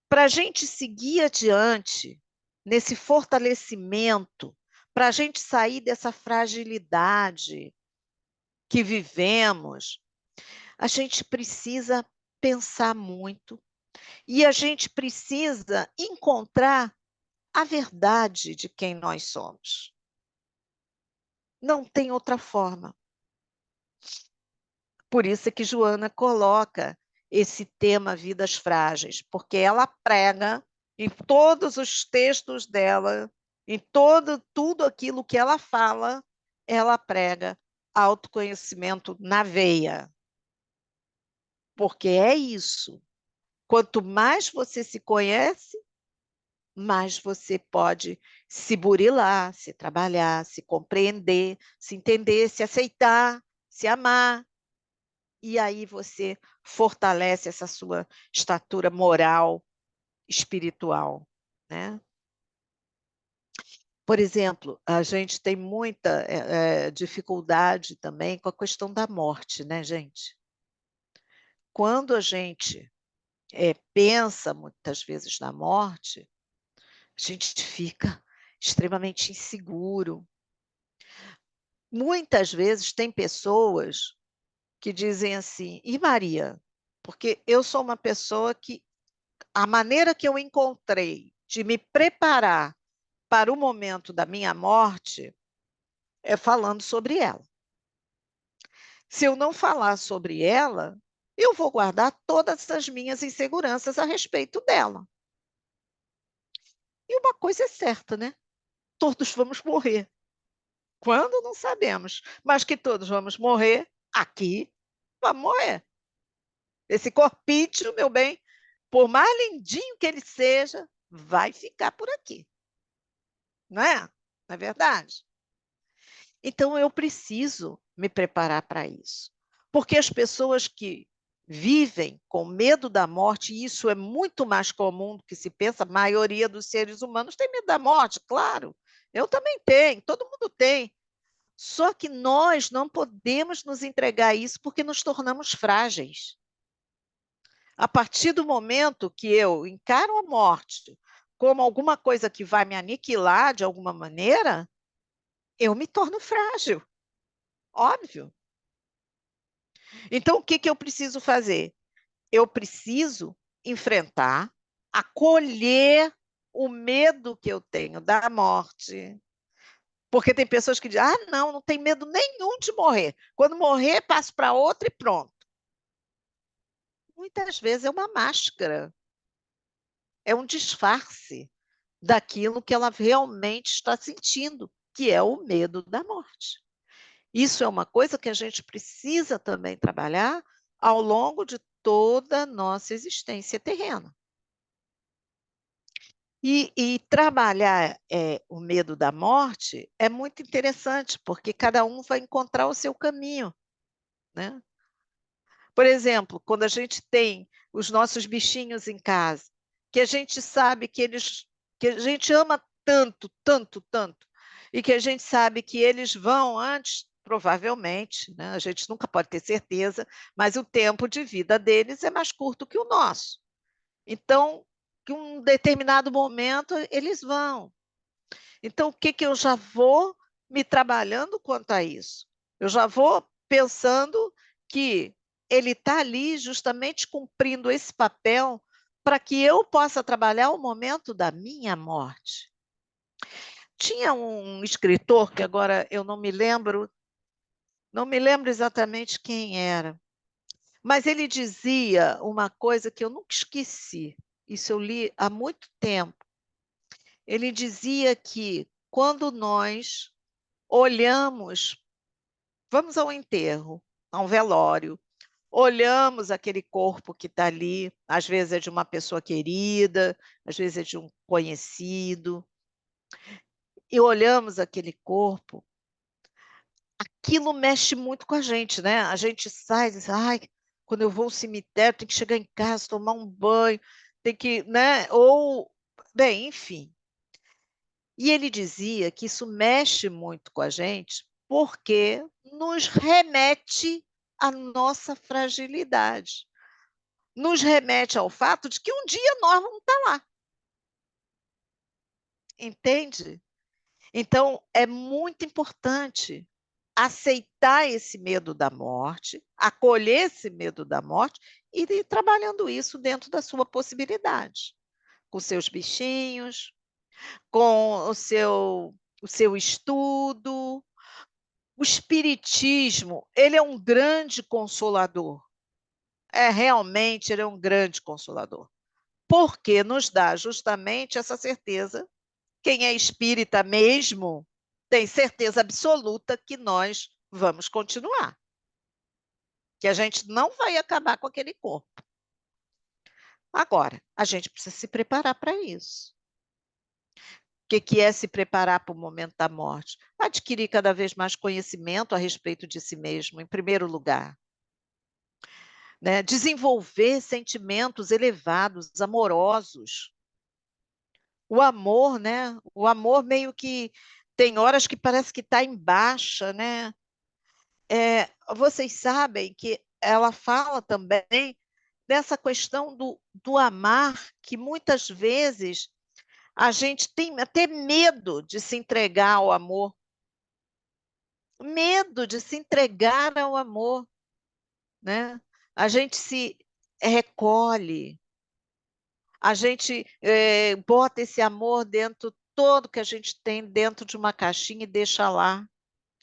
para a gente seguir adiante, nesse fortalecimento, para a gente sair dessa fragilidade que vivemos, a gente precisa pensar muito e a gente precisa encontrar a verdade de quem nós somos. Não tem outra forma. Por isso é que Joana coloca esse tema Vidas Frágeis, porque ela prega em todos os textos dela, em tudo aquilo que ela fala, ela prega autoconhecimento na veia. Porque é isso. Quanto mais você se conhece, mais você pode se burilar, se trabalhar, se compreender, se entender, se aceitar, se amar. E aí você fortalece essa sua estatura moral, espiritual, né? Por exemplo, a gente tem muita dificuldade também com a questão da morte, né, gente? Quando a gente pensa muitas vezes na morte, a gente fica extremamente inseguro. Muitas vezes tem pessoas que dizem assim, e Maria? Porque eu sou uma pessoa que a maneira que eu encontrei de me preparar para o momento da minha morte é falando sobre ela. Se eu não falar sobre ela, eu vou guardar todas as minhas inseguranças a respeito dela. E uma coisa é certa, né? Todos vamos morrer. Quando? Não sabemos. Mas que todos vamos morrer, aqui vamos morrer. Esse corpício, meu bem, por mais lindinho que ele seja, vai ficar por aqui. Não é? Não é verdade? Então, eu preciso me preparar para isso. Porque as pessoas que vivem com medo da morte, e isso é muito mais comum do que se pensa, a maioria dos seres humanos tem medo da morte, claro. Eu também tenho, todo mundo tem. Só que nós não podemos nos entregar a isso porque nos tornamos frágeis. A partir do momento que eu encaro a morte como alguma coisa que vai me aniquilar de alguma maneira, eu me torno frágil. Óbvio. Então, o que que eu preciso fazer? Eu preciso enfrentar, acolher o medo que eu tenho da morte. Porque tem pessoas que dizem, ah, não, não tem medo nenhum de morrer. Quando morrer, passo para outra e pronto. Muitas vezes é uma máscara, é um disfarce daquilo que ela realmente está sentindo, que é o medo da morte. Isso é uma coisa que a gente precisa também trabalhar ao longo de toda a nossa existência terrena. E trabalhar o medo da morte é muito interessante, porque cada um vai encontrar o seu caminho, né? Por exemplo, quando a gente tem os nossos bichinhos em casa, que a gente sabe que a gente ama tanto, tanto, tanto, e que a gente sabe que eles vão antes, provavelmente, né? A gente nunca pode ter certeza, mas o tempo de vida deles é mais curto que o nosso. Então, que um determinado momento eles vão. Então, o que que eu já vou me trabalhando quanto a isso? Eu já vou pensando que ele está ali justamente cumprindo esse papel para que eu possa trabalhar o momento da minha morte. Tinha um escritor, que agora eu não me lembro exatamente quem era, mas ele dizia uma coisa que eu nunca esqueci, isso eu li há muito tempo. Ele dizia que quando nós olhamos, vamos ao enterro, a um velório, olhamos aquele corpo que está ali, às vezes é de uma pessoa querida, às vezes é de um conhecido, e olhamos aquele corpo, aquilo mexe muito com a gente, né? A gente sai e diz, ai, quando eu vou ao cemitério, tem que chegar em casa, tomar um banho, tem que, né? Ou, bem, enfim. E ele dizia que isso mexe muito com a gente, porque nos remete à nossa fragilidade. Nos remete ao fato de que um dia nós vamos estar lá. Entende? Então, é muito importante aceitar esse medo da morte, acolher esse medo da morte e ir trabalhando isso dentro da sua possibilidade, com seus bichinhos, com o seu estudo. O espiritismo, ele é um grande consolador. Realmente, ele é um grande consolador. Porque nos dá justamente essa certeza. Quem é espírita mesmo tem certeza absoluta que nós vamos continuar. Que a gente não vai acabar com aquele corpo. Agora, a gente precisa se preparar para isso. O que é se preparar para o momento da morte? Adquirir cada vez mais conhecimento a respeito de si mesmo, em primeiro lugar. Né? Desenvolver sentimentos elevados, amorosos. O amor, né? O amor meio que tem horas que parece que está em baixa, né? Vocês sabem que ela fala também dessa questão do amar, que muitas vezes a gente tem até medo de se entregar ao amor. Medo de se entregar ao amor, né? A gente se recolhe, a gente bota esse amor dentro, todo que a gente tem dentro de uma caixinha e deixa lá,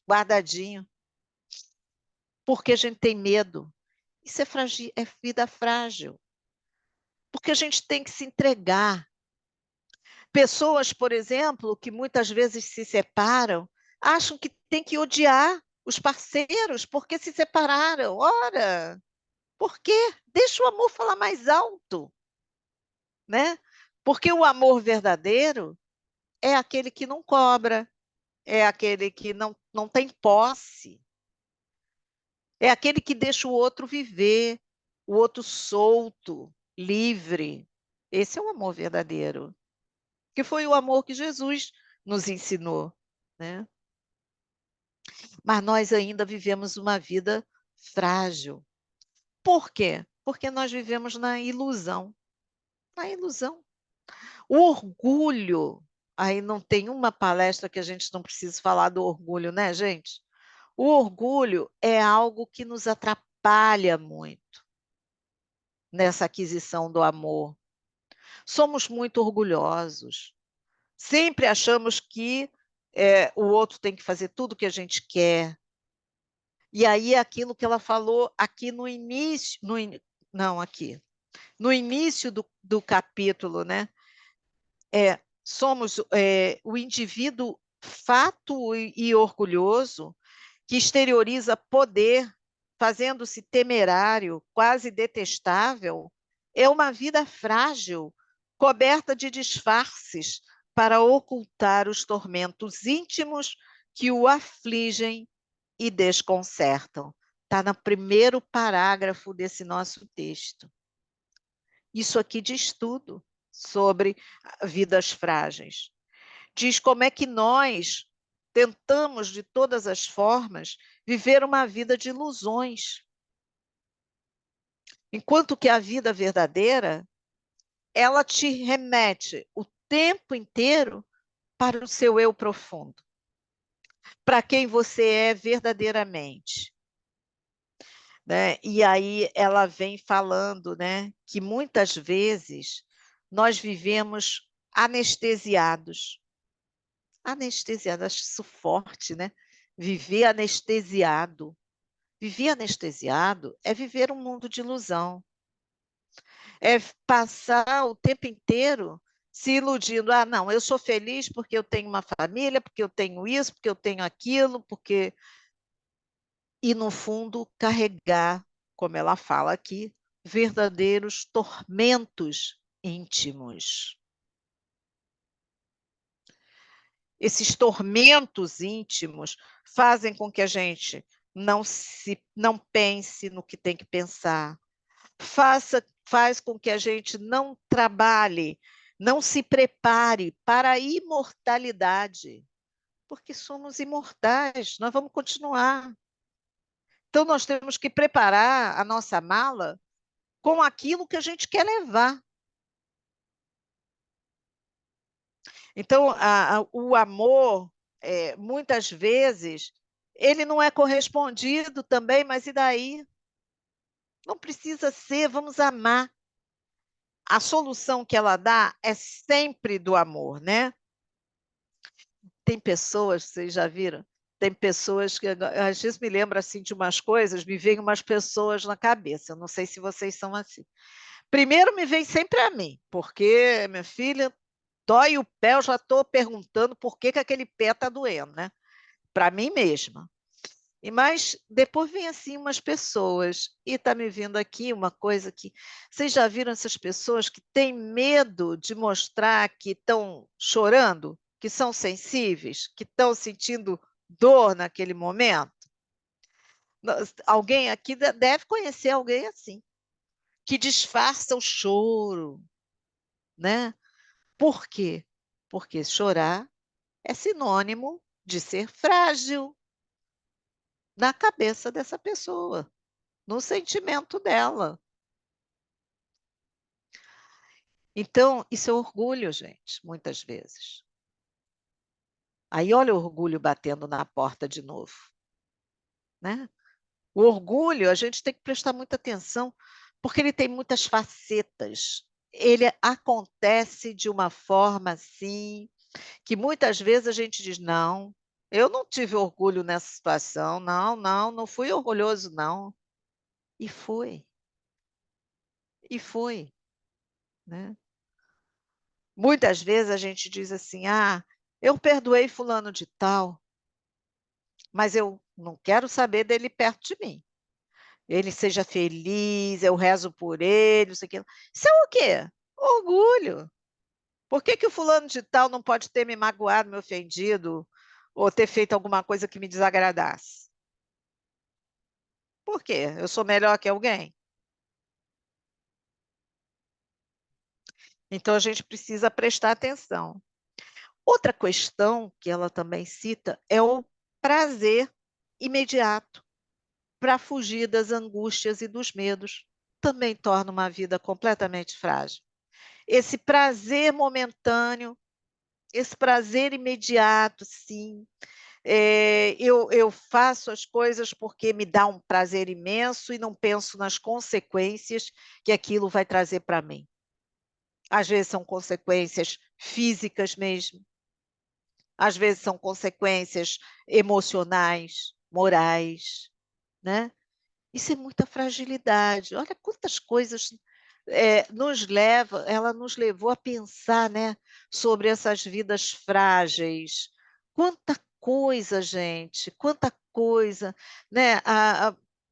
guardadinho, porque a gente tem medo. Isso é vida frágil, porque a gente tem que se entregar. Pessoas, por exemplo, que muitas vezes se separam, acham que tem que odiar os parceiros porque se separaram. Ora, por quê? Deixa o amor falar mais alto, né? Porque o amor verdadeiro é aquele que não cobra, é aquele que não tem posse, é aquele que deixa o outro viver, o outro solto, livre. Esse é o amor verdadeiro, que foi o amor que Jesus nos ensinou, né? Mas nós ainda vivemos uma vida frágil. Por quê? Porque nós vivemos na ilusão. Na ilusão. O orgulho, aí não tem uma palestra que a gente não precise falar do orgulho, né, gente? O orgulho é algo que nos atrapalha atrapalha muito nessa aquisição do amor. Somos muito orgulhosos. Sempre achamos que o outro tem que fazer tudo o que a gente quer. E aí é aquilo que ela falou aqui no início, não aqui, no início do capítulo, né? Somos o indivíduo fato e orgulhoso que exterioriza poder, fazendo-se temerário, quase detestável, é uma vida frágil, coberta de disfarces para ocultar os tormentos íntimos que o afligem e desconcertam. Está no primeiro parágrafo desse nosso texto. Isso aqui diz tudo sobre vidas frágeis. Diz como é que nós tentamos, de todas as formas, viver uma vida de ilusões. Enquanto que a vida verdadeira, ela te remete o tempo inteiro para o seu eu profundo, para quem você é verdadeiramente. Né? E aí ela vem falando, né, que muitas vezes nós vivemos anestesiados. Anestesiado, acho isso forte, né? Viver anestesiado. Viver anestesiado é viver um mundo de ilusão. É passar o tempo inteiro se iludindo. Ah, não, eu sou feliz porque eu tenho uma família, porque eu tenho isso, porque eu tenho aquilo, porque... E, no fundo, carregar, como ela fala aqui, verdadeiros tormentos íntimos. Esses tormentos íntimos fazem com que a gente não pense no que tem que pensar, faz com que a gente não trabalhe, não se prepare para a imortalidade, porque somos imortais, nós vamos continuar. Então, nós temos que preparar a nossa mala com aquilo que a gente quer levar. Então, o amor, muitas vezes, ele não é correspondido também, mas e daí? Não precisa ser, vamos amar. A solução que ela dá é sempre do amor, né? Tem pessoas, vocês já viram? Tem pessoas que, às vezes, me lembro assim, de umas coisas, me vêm umas pessoas na cabeça. Eu não sei se vocês são assim. Primeiro me vem sempre a mim, porque, minha filha, dói o pé, eu já estou perguntando por que aquele pé está doendo, né? Para mim mesma. Mas depois vem assim umas pessoas, e está me vindo aqui uma coisa que... Vocês já viram essas pessoas que têm medo de mostrar que estão chorando, que são sensíveis, que estão sentindo dor naquele momento? Alguém aqui deve conhecer alguém assim, que disfarça o choro, né? Por quê? Porque chorar é sinônimo de ser frágil na cabeça dessa pessoa, no sentimento dela. Então, isso é orgulho, gente, muitas vezes. Aí olha o orgulho batendo na porta de novo, né? O orgulho, a gente tem que prestar muita atenção, porque ele tem muitas facetas. Ele acontece de uma forma assim, que muitas vezes a gente diz, não, eu não tive orgulho nessa situação, não fui orgulhoso, não. E foi. E foi, né? Muitas vezes a gente diz assim, eu perdoei fulano de tal, mas eu não quero saber dele perto de mim. Ele seja feliz, eu rezo por ele, isso aqui. Isso é o quê? Orgulho. Por que o fulano de tal não pode ter me magoado, me ofendido, ou ter feito alguma coisa que me desagradasse? Por quê? Eu sou melhor que alguém? Então, a gente precisa prestar atenção. Outra questão que ela também cita é o prazer imediato para fugir das angústias e dos medos. Também torna uma vida completamente frágil. Esse prazer momentâneo, esse prazer imediato, sim, eu faço as coisas porque me dá um prazer imenso e não penso nas consequências que aquilo vai trazer para mim. Às vezes são consequências físicas mesmo, às vezes são consequências emocionais, morais, né? Isso é muita fragilidade. Olha quantas coisas ela nos levou a pensar, né, sobre essas vidas frágeis. Quanta coisa, gente, quanta coisa, né?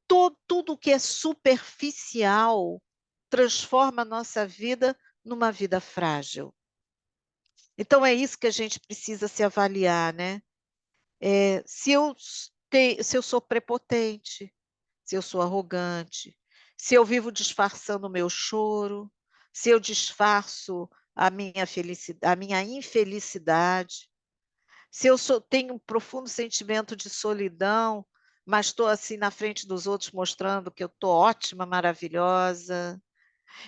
Tudo que é superficial transforma a nossa vida numa vida frágil. Então é isso que a gente precisa se avaliar, né? Se eu sou prepotente, se eu sou arrogante, se eu vivo disfarçando o meu choro, se eu disfarço a minha infelicidade, se tenho um profundo sentimento de solidão, mas estou assim na frente dos outros mostrando que eu estou ótima, maravilhosa.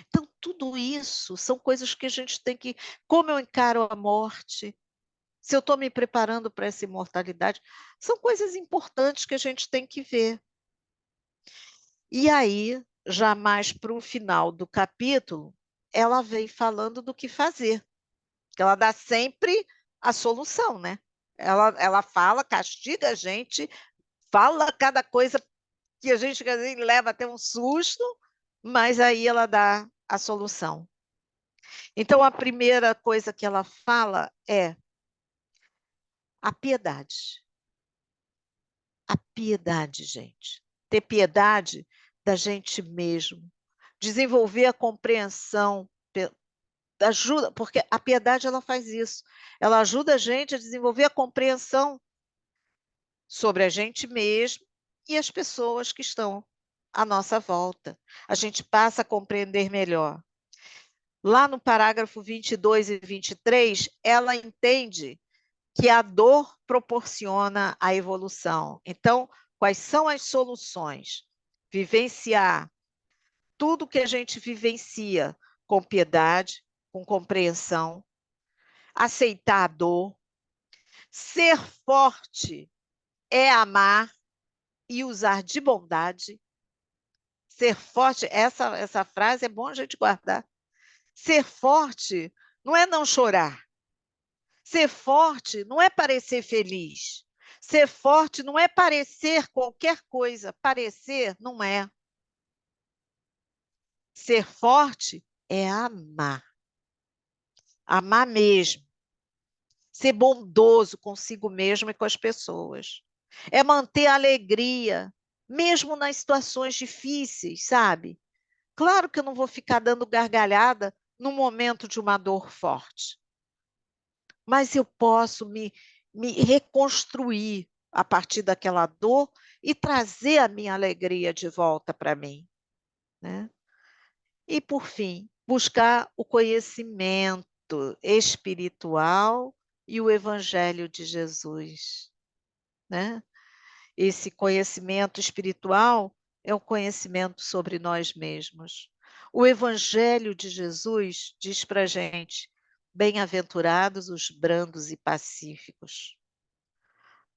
Então, tudo isso são coisas que a gente tem que. Como eu encaro a morte? Se eu estou me preparando para essa imortalidade? São coisas importantes que a gente tem que ver. E aí, já mais para o final do capítulo, ela vem falando do que fazer. Ela dá sempre a solução, né? Ela fala, castiga a gente, fala cada coisa que a gente leva até um susto, mas aí ela dá a solução. Então, a primeira coisa que ela fala é a piedade. A piedade, gente. Ter piedade da gente mesmo. Desenvolver a compreensão, ajuda, porque a piedade ela faz isso. Ela ajuda a gente a desenvolver a compreensão sobre a gente mesmo e as pessoas que estão à nossa volta. A gente passa a compreender melhor. Lá no parágrafo 22 e 23, ela entende que a dor proporciona a evolução. Então, quais são as soluções? Vivenciar tudo que a gente vivencia com piedade, com compreensão, aceitar a dor, ser forte é amar e usar de bondade. Ser forte, essa frase é bom a gente guardar. Ser forte não é não chorar. Ser forte não é parecer feliz. Ser forte não é parecer qualquer coisa. Parecer não é. Ser forte é amar. Amar mesmo. Ser bondoso consigo mesmo e com as pessoas. É manter a alegria, mesmo nas situações difíceis, sabe? Claro que eu não vou ficar dando gargalhada no momento de uma dor forte, mas eu posso me reconstruir a partir daquela dor e trazer a minha alegria de volta para mim, né? E, por fim, buscar o conhecimento espiritual e o Evangelho de Jesus, né? Esse conhecimento espiritual é o conhecimento sobre nós mesmos. O Evangelho de Jesus diz para a gente: bem-aventurados os brandos e pacíficos.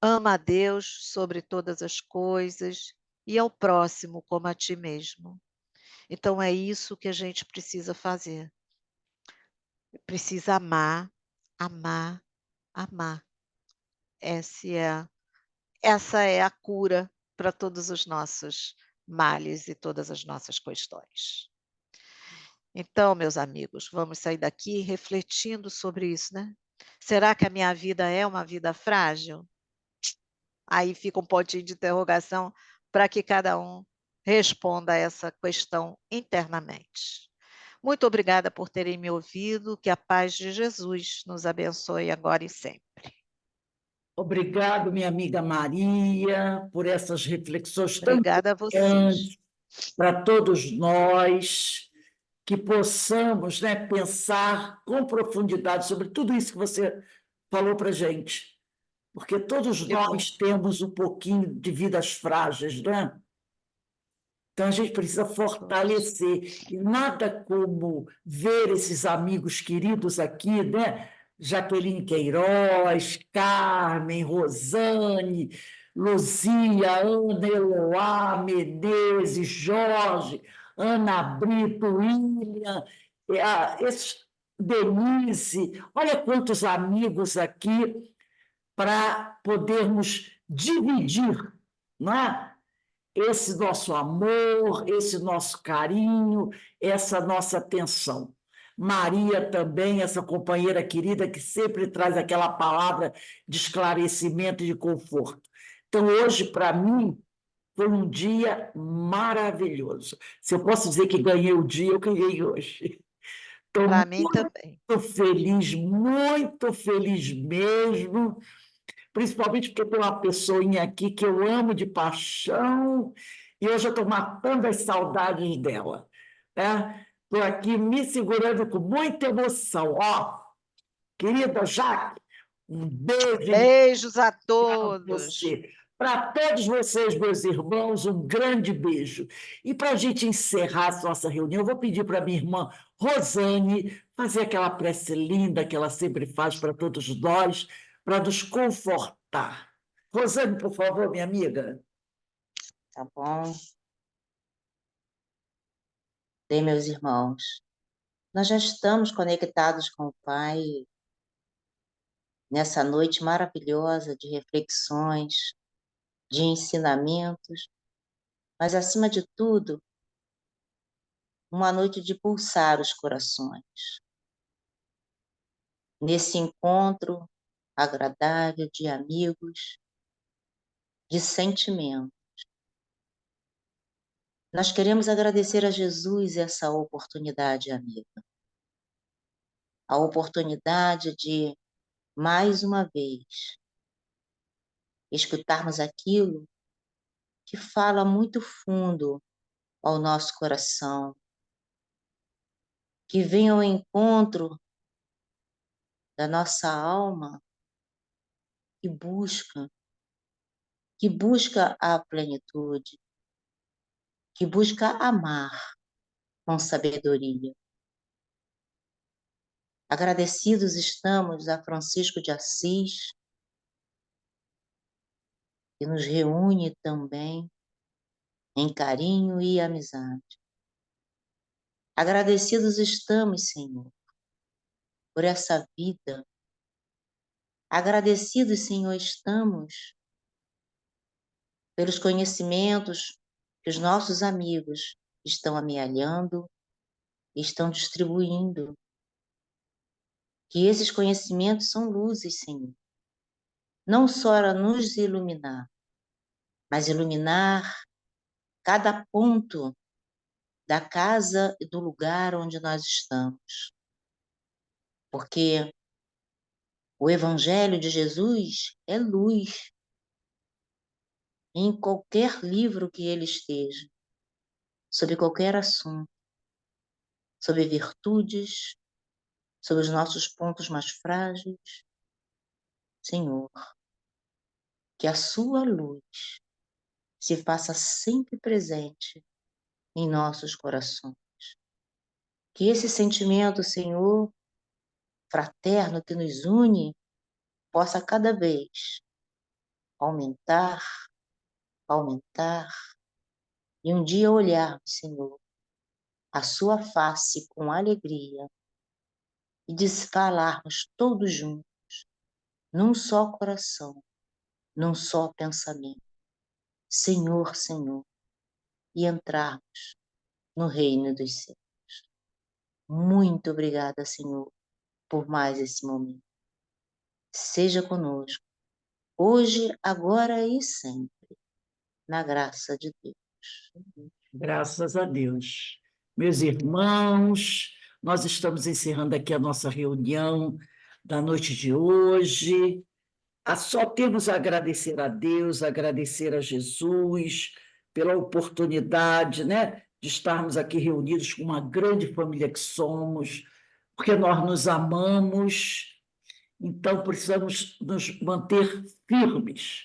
Ama a Deus sobre todas as coisas e ao próximo como a ti mesmo. Então é isso que a gente precisa fazer. Precisa amar, amar, amar. Essa é a cura para todos os nossos males e todas as nossas questões. Então, meus amigos, vamos sair daqui refletindo sobre isso, né? Será que a minha vida é uma vida frágil? Aí fica um pontinho de interrogação para que cada um responda a essa questão internamente. Muito obrigada por terem me ouvido, que a paz de Jesus nos abençoe agora e sempre. Obrigado, minha amiga Maria, por essas reflexões tão Obrigada a vocês. importantes para todos nós, que possamos, né, pensar com profundidade sobre tudo isso que você falou para a gente, porque todos nós temos um pouquinho de vidas frágeis, né? Então, a gente precisa fortalecer. E nada como ver esses amigos queridos aqui, né, Jaqueline Queiroz, Carmen, Rosane, Luzia, Ana Eloá, Menezes, Jorge, Ana Brito, William, Denise, olha quantos amigos aqui para podermos dividir, não é? Esse nosso amor, esse nosso carinho, essa nossa atenção. Maria também, essa companheira querida que sempre traz aquela palavra de esclarecimento e de conforto. Então, hoje, para mim, foi um dia maravilhoso. Se eu posso dizer que ganhei o dia, eu ganhei hoje. Estou Para mim também. muito feliz mesmo, principalmente porque tem uma pessoinha aqui que eu amo de paixão e hoje eu estou matando as saudades dela. Estou aqui me segurando com muita emoção. Ó, querida Jaque, um beijo Beijos a para todos. você. Para todos vocês, meus irmãos, um grande beijo. E para a gente encerrar a nossa reunião, eu vou pedir para minha irmã Rosane fazer aquela prece linda que ela sempre faz para todos nós, para nos confortar. Rosane, por favor, minha amiga. Tá bom? Bem, meus irmãos, nós já estamos conectados com o Pai nessa noite maravilhosa de reflexões, de ensinamentos, mas, acima de tudo, uma noite de pulsar os corações. Nesse encontro agradável de amigos, de sentimento. Nós queremos agradecer a Jesus essa oportunidade, amiga. A oportunidade de, mais uma vez, escutarmos aquilo que fala muito fundo ao nosso coração, que vem ao encontro da nossa alma que busca a plenitude, que busca amar com sabedoria. Agradecidos estamos a Francisco de Assis, que nos reúne também em carinho e amizade. Agradecidos estamos, Senhor, por essa vida. Agradecidos, Senhor, estamos pelos conhecimentos que os nossos amigos estão amealhando, estão distribuindo. Que esses conhecimentos são luzes, Senhor. Não só para nos iluminar, mas iluminar cada ponto da casa e do lugar onde nós estamos. Porque o Evangelho de Jesus é luz em qualquer livro que ele esteja, sobre qualquer assunto, sobre virtudes, sobre os nossos pontos mais frágeis. Senhor, que a sua luz se faça sempre presente em nossos corações. Que esse sentimento, Senhor, fraterno que nos une, possa cada vez aumentar, aumentar, e um dia olharmos, Senhor, a sua face com alegria e falarmos todos juntos, num só coração, num só pensamento. Senhor, Senhor, e entrarmos no reino dos céus. Muito obrigada, Senhor, por mais esse momento. Seja conosco, hoje, agora e sempre, na graça de Deus. Graças a Deus. Meus irmãos, nós estamos encerrando aqui a nossa reunião da noite de hoje. Só temos a agradecer a Deus, agradecer a Jesus pela oportunidade, né, de estarmos aqui reunidos com uma grande família que somos, porque nós nos amamos, então precisamos nos manter firmes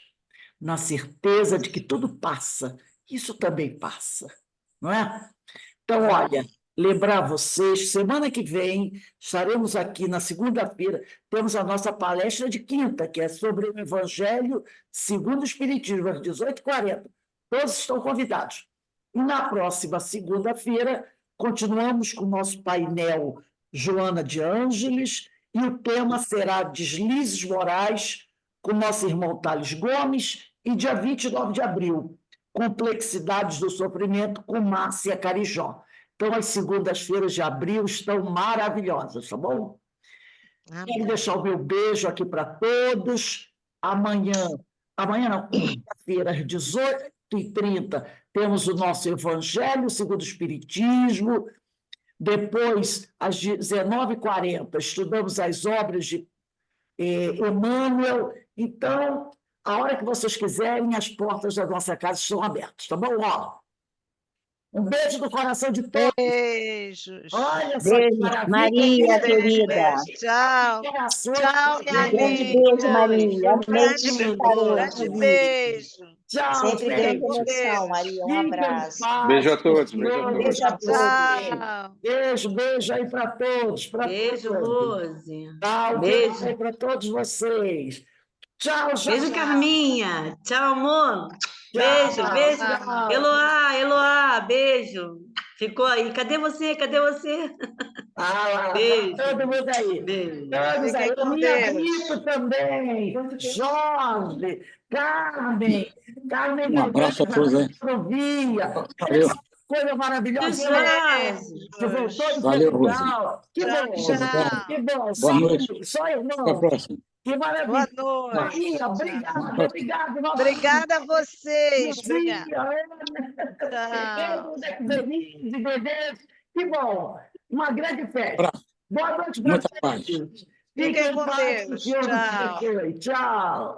na certeza de que tudo passa. Isso também passa, não é? Então, olha, lembrar vocês, semana que vem, estaremos aqui na segunda-feira, temos a nossa palestra de quinta, que é sobre o Evangelho segundo o Espiritismo, às 18h40. Todos estão convidados. E na próxima segunda-feira, continuamos com o nosso painel Joana de Ângeles, e o tema será Deslizes Morais, com nosso irmão Tales Gomes, e dia 29 de abril, Complexidades do Sofrimento, com Márcia Carijó. Então, as segundas-feiras de abril estão maravilhosas, tá bom? Quero deixar o meu beijo aqui para todos. Amanhã não, quinta-feira, às 18h30, temos o nosso Evangelho segundo o Espiritismo. Depois, às 19h40, estudamos as obras de Emmanuel. Então, a hora que vocês quiserem, as portas da nossa casa estão abertas, tá bom? Ó, um beijo no coração de todos. Beijos. Olha só que Beijo, maravilha. Maria, querida. Tchau. Tchau, minha Um grande amiga. beijo, Maria. Um grande, grande beijo. Tchau, Sempre grande com emoção, Deus. Maria. Um Fiquem em abraço. paz. Beijo a todos. Beijo a todos. Tchau. Beijo aí para todos. Beijo, Rose. Tchau, Beijo. aí para todos vocês. Tchau, Beijo, Carminha. Tchau, amor. Tchau, Beijo. tchau. Eloá, beijo. Ficou aí. Cadê você? Beijo. Todo mundo aí. Beijo. Todos aí. Fiquem com Minha Deus. Rita também. Jorge, Carmen. Um abraço a todos aí. Valeu. Coisa maravilhosa. Você voltou de Valeu, Portugal. Que bom. Tchau. Que bom. Boa noite. Só Até a irmão. próxima. Que Boa maravilha. noite. Maria, obrigado. Obrigada a vocês. Obrigada. Tchau. Que bom. Uma grande festa. Abraço. Boa noite para Muita paz. vocês. Fiquem Fiquem com em paz, Deus. Senhor nos Tchau. abençoe. Tchau.